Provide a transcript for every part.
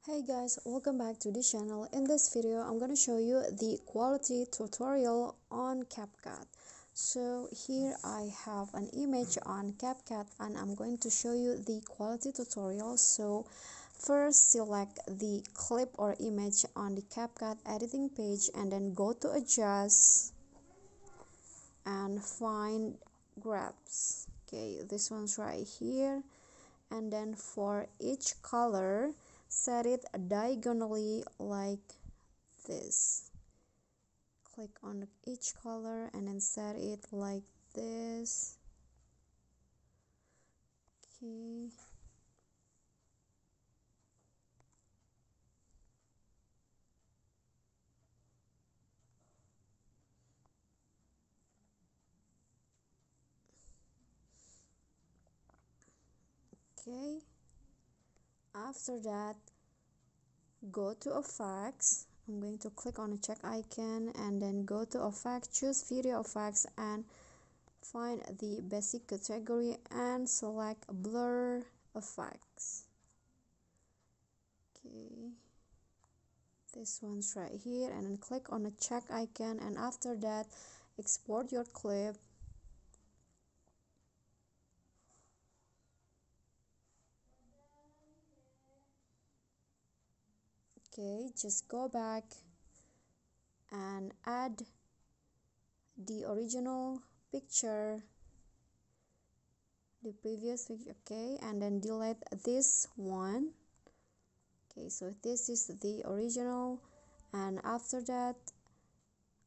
Hey guys, welcome back to the channel. In this video I'm going to show you the quality tutorial on CapCut. So here I have an image on CapCut and I'm going to show you the quality tutorial. So first select the clip or image on the CapCut editing page and then go to adjust and find grabs. Okay, this one's right here, and then for each color set it diagonally like this. Click on each color and then set it like this. Okay, okay, after that go to effects. I'm going to click on a check icon and then go to effects, choose video effects and find the basic category and select blur effects. Okay, this one's right here, and then click on the check icon, and after that export your clip. Okay, just go back and add the original picture, the previous picture. Okay, and then delete this one. Okay, so this is the original, and after that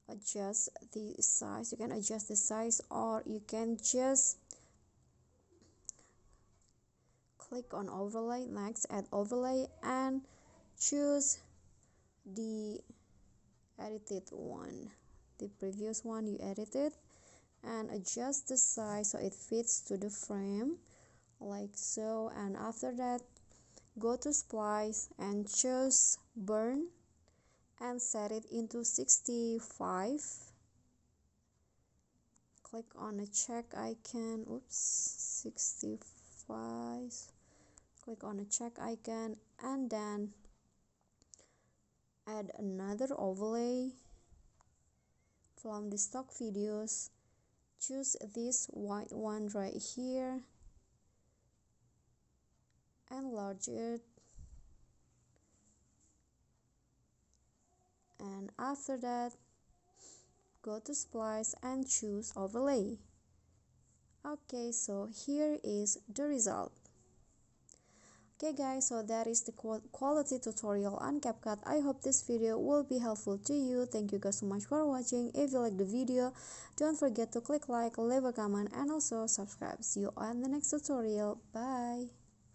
adjust the size. You can adjust the size or you can just click on overlay, next add overlay and choose the edited one, the previous one you edited, and adjust the size so it fits to the frame like so. And after that go to splice and choose burn and set it into 65. Click on the check icon, 65, click on the check icon and then add another overlay from the stock videos. Choose this white one right here, enlarge it, and after that go to splice and choose overlay. Okay, so here is the result. Okay guys, so that is the quality tutorial on CapCut. I hope this video will be helpful to you. Thank you guys so much for watching. If you like the video, don't forget to click like, leave a comment and also subscribe. See you on the next tutorial. Bye.